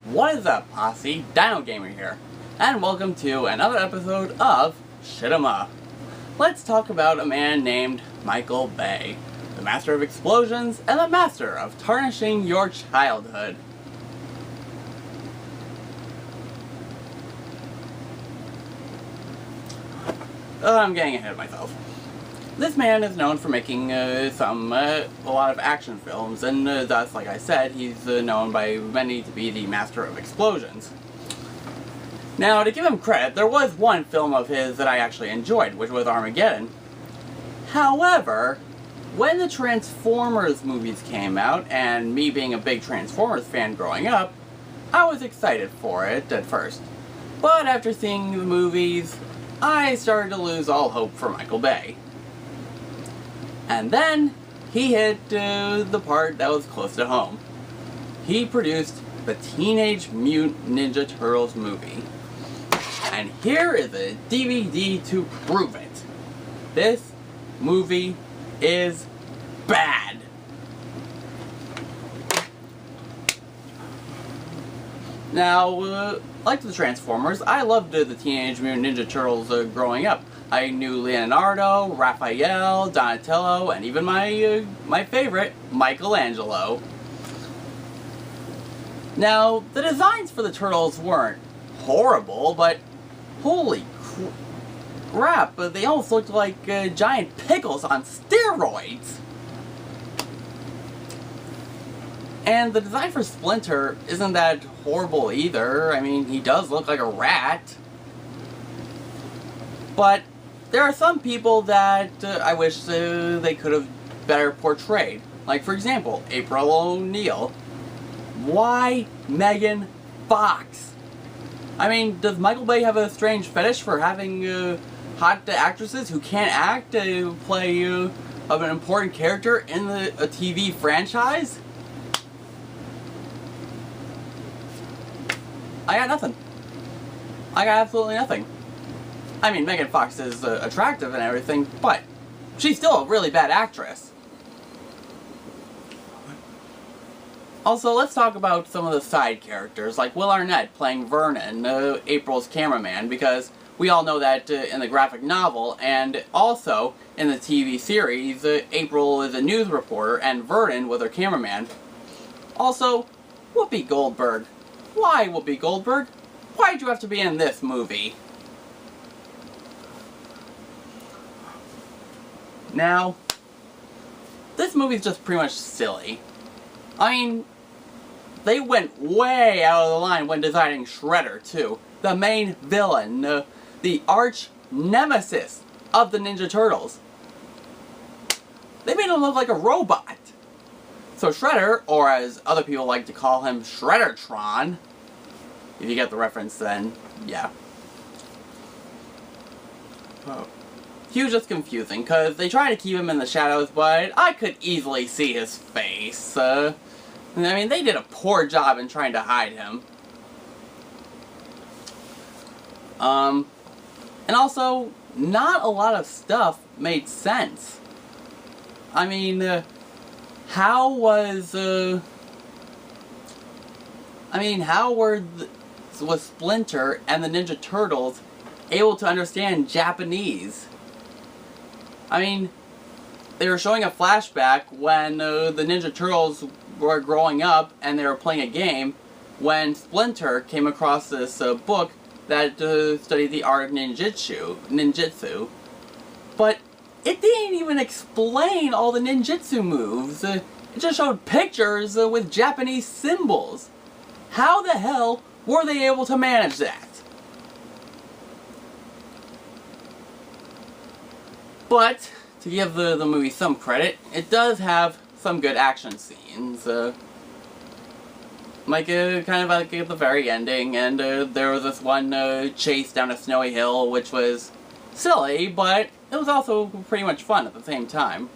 What is up, posse? Dino Gamer here, and welcome to another episode of t-ema. Let's talk about a man named Michael Bay, the master of explosions and the master of tarnishing your childhood. I'm getting ahead of myself. This man is known for making a lot of action films, and thus, like I said, he's known by many to be the master of explosions. Now, to give him credit, there was one film of his that I actually enjoyed, which was Armageddon. However, when the Transformers movies came out, and me being a big Transformers fan growing up, I was excited for it at first. But after seeing the movies, I started to lose all hope for Michael Bay. And then, he hit the part that was close to home. He produced the Teenage Mutant Ninja Turtles movie. And here is a DVD to prove it. This movie is bad. Now, like the Transformers, I loved the Teenage Mutant Ninja Turtles growing up. I knew Leonardo, Raphael, Donatello, and even my favorite, Michelangelo. Now, the designs for the Turtles weren't horrible, but holy crap, they almost looked like giant pickles on steroids. And the design for Splinter isn't that horrible either. I mean, he does look like a rat. But there are some people that I wish they could have better portrayed. Like, for example, April O'Neil. Why Megan Fox? I mean, does Michael Bay have a strange fetish for having hot actresses who can't act to play of an important character in a TV franchise? I got nothing. I got absolutely nothing. I mean, Megan Fox is attractive and everything, but she's still a really bad actress. Also, let's talk about some of the side characters, like Will Arnett playing Vernon, April's cameraman, because we all know that in the graphic novel, and also in the TV series, April is a news reporter and Vernon was her cameraman. Also, Whoopi Goldberg. Why, Whoopi Goldberg? Why'd you have to be in this movie? Now, this movie's just pretty much silly. I mean, they went way out of the line when designing Shredder, too. The main villain, the arch nemesis of the Ninja Turtles. They made him look like a robot. So Shredder, or as other people like to call him, Shreddertron, if you get the reference then, yeah. Oh. He was just confusing, because they tried to keep him in the shadows, but I could easily see his face. I mean, they did a poor job in trying to hide him. And also, not a lot of stuff made sense. I mean, how was Splinter and the Ninja Turtles able to understand Japanese? I mean, they were showing a flashback when the Ninja Turtles were growing up and they were playing a game when Splinter came across this book that studied the art of ninjutsu. But it didn't even explain all the ninjutsu moves. It just showed pictures with Japanese symbols. How the hell were they able to manage that? But, to give the movie some credit, it does have some good action scenes. Kind of like at the very ending, and there was this one chase down a snowy hill, which was silly, but it was also pretty much fun at the same time.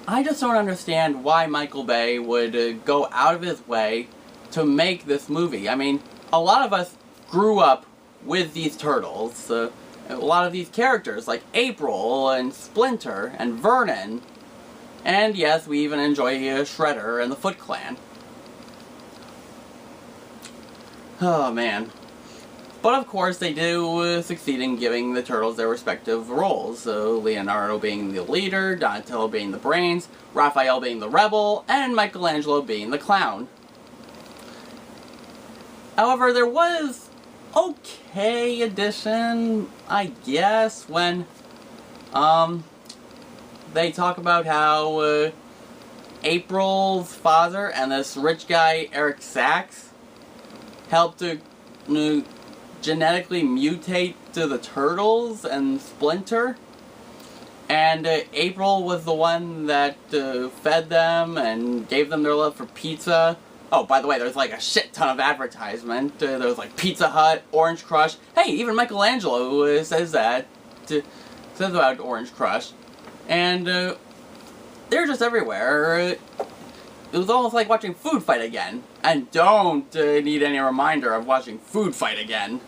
I just don't understand why Michael Bay would go out of his way to make this movie. I mean, a lot of us grew up with these turtles. A lot of these characters, like April and Splinter and Vernon. And yes, we even enjoy Shredder and the Foot Clan. Oh man. But of course they do succeed in giving the Turtles their respective roles. So Leonardo being the leader, Donatello being the brains, Raphael being the rebel, and Michelangelo being the clown. However, there was okay addition, I guess, when they talk about how April's father and this rich guy Eric Sachs helped to genetically mutate to the Turtles and Splinter, and April was the one that fed them and gave them their love for pizza. Oh, by the way, there's like a shit ton of advertisement. There's like Pizza Hut, Orange Crush. Hey, even Michelangelo says that. Says about Orange Crush. And they're just everywhere. It was almost like watching Food Fight again. And don't need any reminder of watching Food Fight again.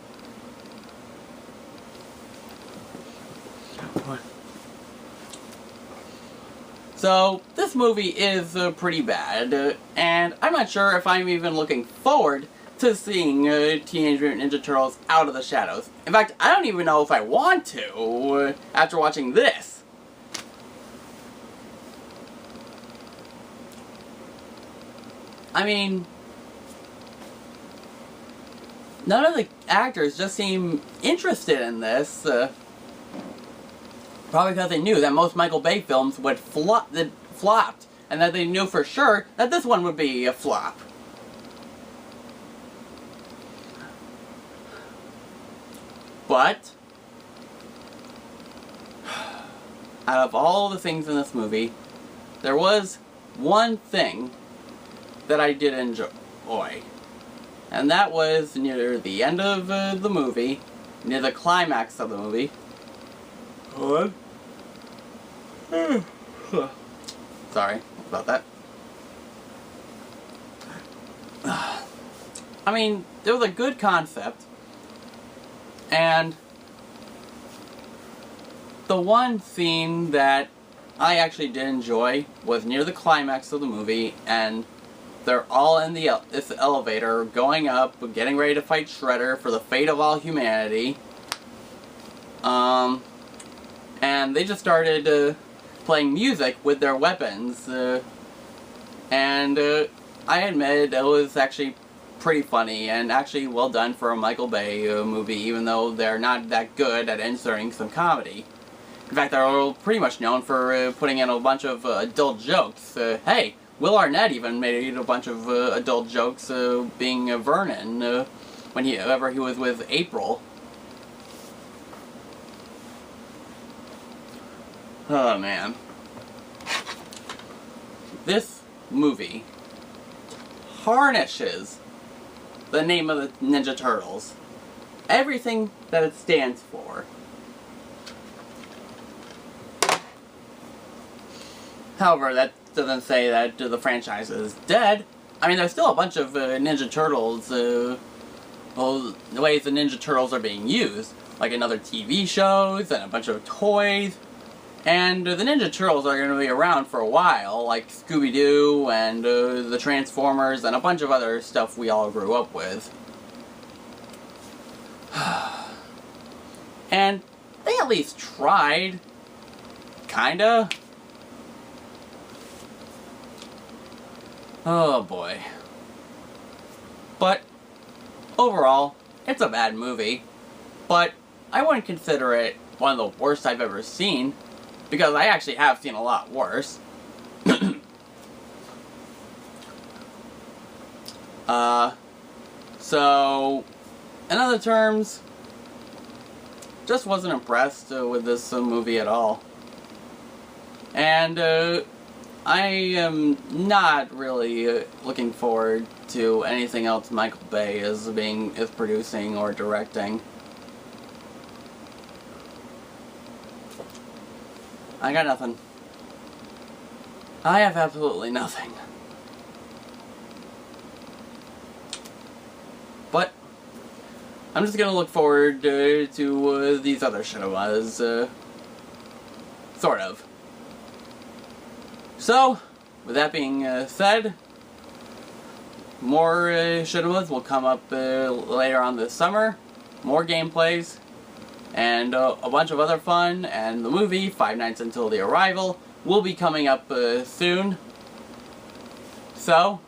So, this movie is pretty bad, and I'm not sure if I'm even looking forward to seeing Teenage Mutant Ninja Turtles Out of the Shadows. In fact, I don't even know if I want to after watching this. I mean, none of the actors just seem interested in this. Probably because they knew that most Michael Bay films would flopped, and that they knew for sure that this one would be a flop. But out of all the things in this movie, there was one thing that I did enjoy. And that was near the end of the movie, near the climax of the movie. What? Sorry about that. I mean, it was a good concept. And the one scene that I actually did enjoy was near the climax of the movie, and they're all in this elevator, going up, getting ready to fight Shredder for the fate of all humanity. And they just started playing music with their weapons. And I admit it was actually pretty funny and actually well done for a Michael Bay movie, even though they're not that good at inserting some comedy. In fact, they're pretty much known for putting in a bunch of adult jokes. Hey, Will Arnett even made a bunch of adult jokes, being Vernon, whenever he was with April. Oh man. This movie harneshes the name of the Ninja Turtles. Everything that it stands for. However, that doesn't say that the franchise is dead. I mean, there's still a bunch of Ninja Turtles, well, the ways the Ninja Turtles are being used. Like in other TV shows and a bunch of toys. And the Ninja Turtles are going to be around for a while, like Scooby-Doo and the Transformers and a bunch of other stuff we all grew up with. And they at least tried. Kinda. Oh boy. But overall, it's a bad movie. But I wouldn't consider it one of the worst I've ever seen. Because I actually have seen a lot worse. So, in other terms, just wasn't impressed with this movie at all. And I am not really looking forward to anything else Michael Bay is producing or directing. I got nothing. I have absolutely nothing. But I'm just gonna look forward to these other cinemas, sort of. So, with that being said, more cinemas will come up later on this summer, more gameplays, and a bunch of other fun, and the movie, Five Nights Until the Arrival, will be coming up soon. So,